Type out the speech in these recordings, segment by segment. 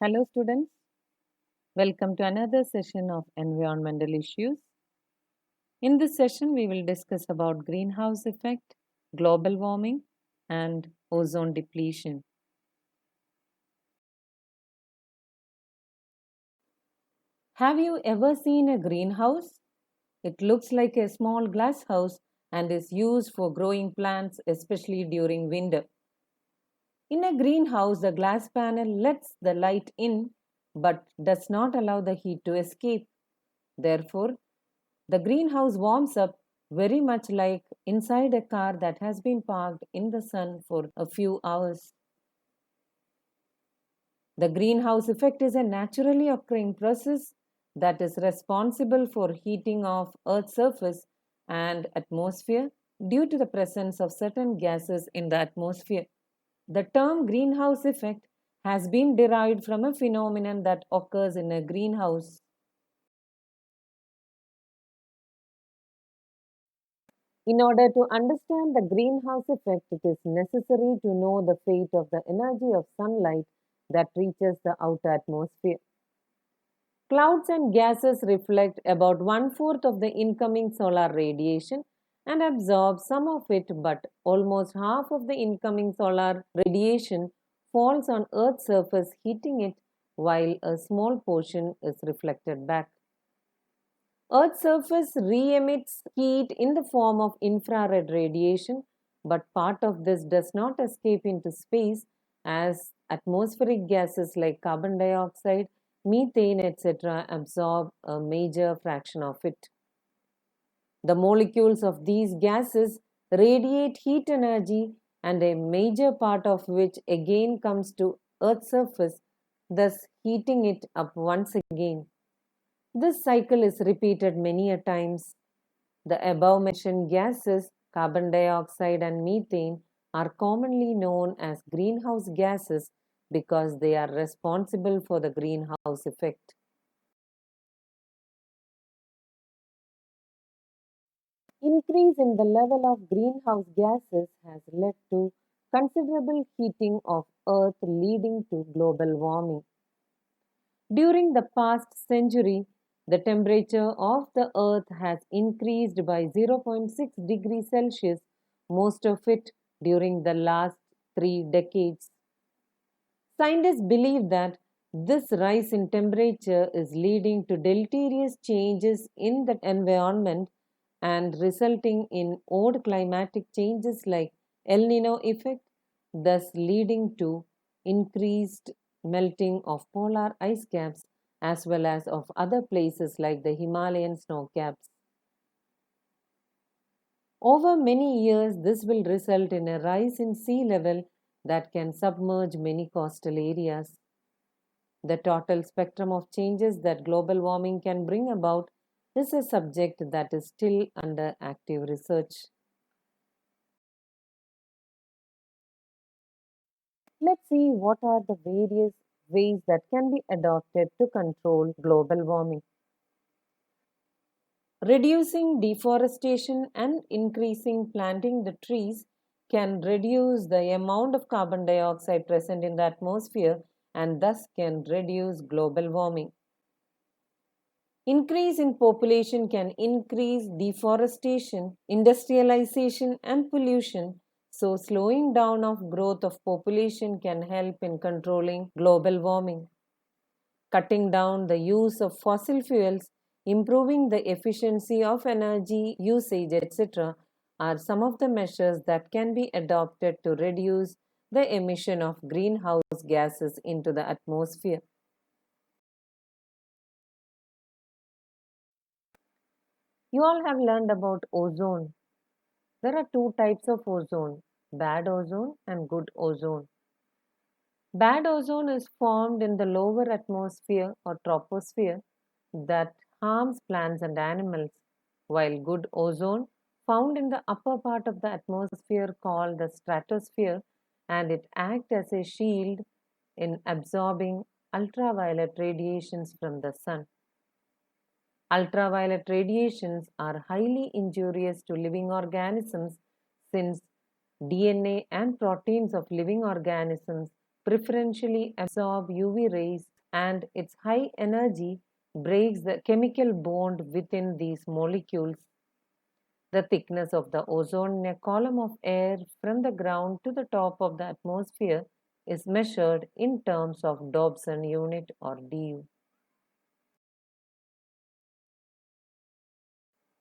Hello, students. Welcome to another session of environmental issues. In this session, we will discuss about greenhouse effect, global warming, and ozone depletion. Have you ever seen a greenhouse? It looks like a small glass house and is used for growing plants, especially during winter. In a greenhouse, the glass panel lets the light in but does not allow the heat to escape. Therefore, the greenhouse warms up very much like inside a car that has been parked in the sun for a few hours. The greenhouse effect is a naturally occurring process that is responsible for heating of Earth's surface and atmosphere due to the presence of certain gases in the atmosphere. The term greenhouse effect has been derived from a phenomenon that occurs in a greenhouse. In order to understand the greenhouse effect, it is necessary to know the fate of the energy of sunlight that reaches the outer atmosphere. Clouds and gases reflect about one-fourth of the incoming solar radiation and absorb some of it, but almost half of the incoming solar radiation falls on Earth's surface, heating it, while a small portion is reflected back. Earth's surface re-emits heat in the form of infrared radiation, but part of this does not escape into space as atmospheric gases like carbon dioxide, methane, etc. absorb a major fraction of it. The molecules of these gases radiate heat energy, and a major part of which again comes to Earth's surface, thus heating it up once again. This cycle is repeated many a times. The above mentioned gases, carbon dioxide and methane, are commonly known as greenhouse gases because they are responsible for the greenhouse effect. Increase in the level of greenhouse gases has led to considerable heating of Earth, leading to global warming. During the past century, the temperature of the Earth has increased by 0.6 degrees Celsius, most of it during the last 3 decades. Scientists believe that this rise in temperature is leading to deleterious changes in the environment and resulting in odd climatic changes like El Nino effect, thus leading to increased melting of polar ice caps as well as of other places like the Himalayan snow caps. Over many years, this will result in a rise in sea level that can submerge many coastal areas. The total spectrum of changes that global warming can bring about is a subject that is still under active research. Let's see what are the various ways that can be adopted to control global warming. Reducing deforestation and increasing planting the trees can reduce the amount of carbon dioxide present in the atmosphere and thus can reduce global warming. Increase in population can increase deforestation, industrialization, and pollution. So, slowing down of growth of population can help in controlling global warming. Cutting down the use of fossil fuels, improving the efficiency of energy usage, etc., are some of the measures that can be adopted to reduce the emission of greenhouse gases into the atmosphere. You all have learned about ozone. There are two types of ozone, bad ozone and good ozone. Bad ozone is formed in the lower atmosphere or troposphere that harms plants and animals, while good ozone found in the upper part of the atmosphere called the stratosphere, and it acts as a shield in absorbing ultraviolet radiations from the sun. Ultraviolet radiations are highly injurious to living organisms since DNA and proteins of living organisms preferentially absorb UV rays, and its high energy breaks the chemical bond within these molecules. The thickness of the ozone in a column of air from the ground to the top of the atmosphere is measured in terms of Dobson unit or DU.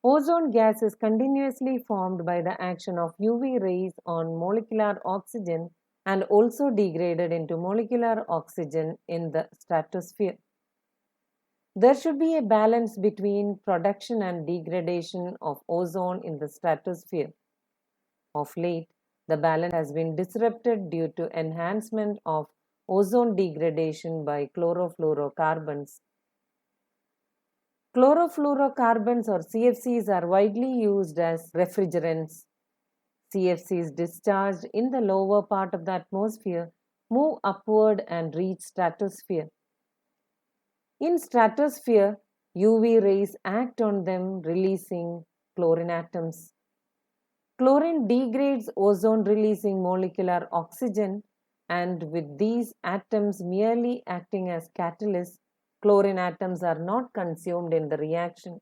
Ozone gas is continuously formed by the action of UV rays on molecular oxygen and also degraded into molecular oxygen in the stratosphere. There should be a balance between production and degradation of ozone in the stratosphere. Of late, the balance has been disrupted due to enhancement of ozone degradation by chlorofluorocarbons. Chlorofluorocarbons or CFCs are widely used as refrigerants. CFCs discharged in the lower part of the atmosphere move upward and reach stratosphere. In stratosphere, UV rays act on them, releasing chlorine atoms. Chlorine degrades ozone, releasing molecular oxygen, and with these atoms merely acting as catalysts, chlorine atoms are not consumed in the reaction.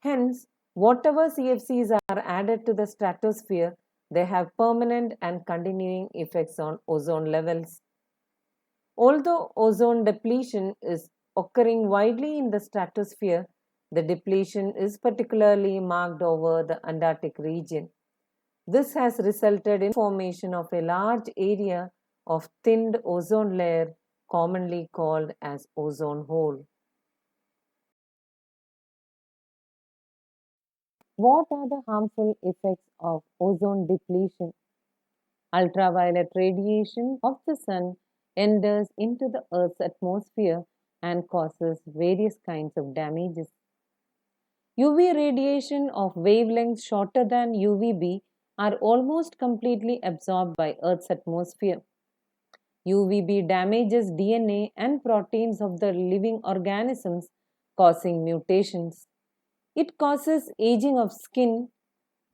Hence, whatever CFCs are added to the stratosphere, they have permanent and continuing effects on ozone levels. Although ozone depletion is occurring widely in the stratosphere, the depletion is particularly marked over the Antarctic region. This has resulted in formation of a large area of thinned ozone layer, commonly called as ozone hole. What are the harmful effects of ozone depletion? Ultraviolet radiation of the sun enters into the Earth's atmosphere and causes various kinds of damages. UV radiation of wavelengths shorter than UVB are almost completely absorbed by Earth's atmosphere. UVB damages DNA and proteins of the living organisms, causing mutations. It causes aging of skin,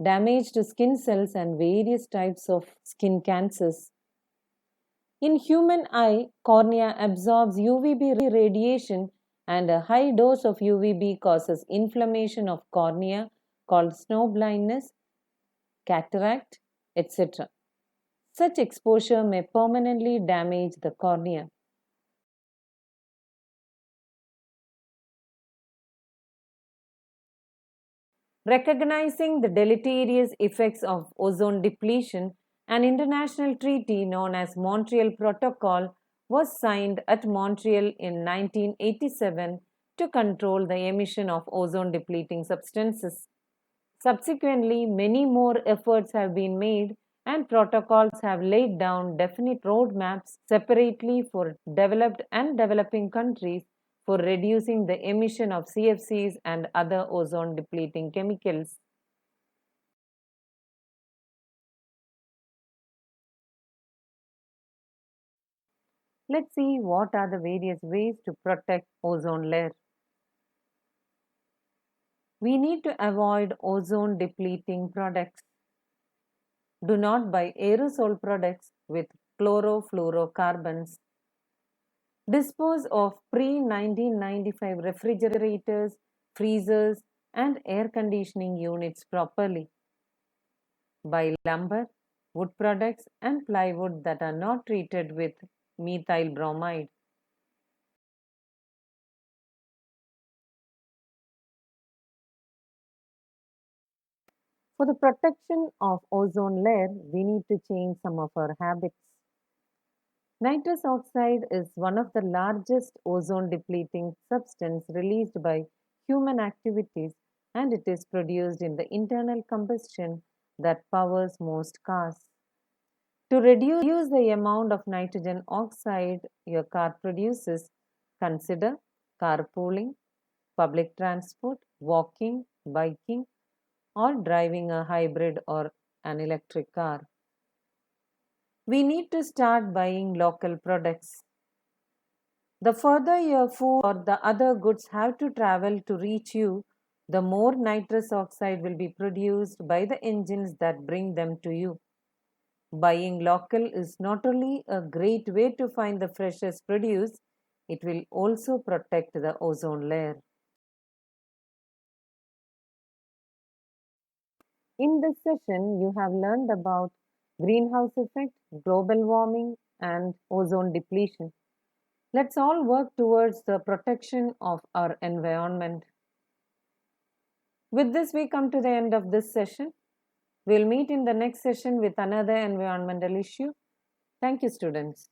damage to skin cells, and various types of skin cancers. In human eye, cornea absorbs UVB radiation, and a high dose of UVB causes inflammation of cornea called snow blindness, cataract, etc. Such exposure may permanently damage the cornea. Recognizing the deleterious effects of ozone depletion, an international treaty known as Montreal Protocol was signed at Montreal in 1987 to control the emission of ozone depleting substances. Subsequently, many more efforts have been made and protocols have laid down definite roadmaps separately for developed and developing countries for reducing the emission of CFCs and other ozone depleting chemicals. Let's see what are the various ways to protect ozone layer. We need to avoid ozone depleting products. Do not buy aerosol products with chlorofluorocarbons. Dispose of pre-1995 refrigerators, freezers, and air conditioning units properly. Buy lumber, wood products, and plywood that are not treated with methyl bromide. For the protection of ozone layer, we need to change some of our habits. Nitrous oxide is one of the largest ozone depleting substance released by human activities, and it is produced in the internal combustion that powers most cars. To reduce the amount of nitrogen oxide your car produces, consider carpooling, public transport, walking, biking, or driving a hybrid or an electric car. We need to start buying local products. The further your food or the other goods have to travel to reach you, the more nitrous oxide will be produced by the engines that bring them to you. Buying local is not only a great way to find the freshest produce, it will also protect the ozone layer. In this session, you have learned about greenhouse effect, global warming, and ozone depletion. Let's all work towards the protection of our environment. With this, we come to the end of this session. We'll meet in the next session with another environmental issue. Thank you, students.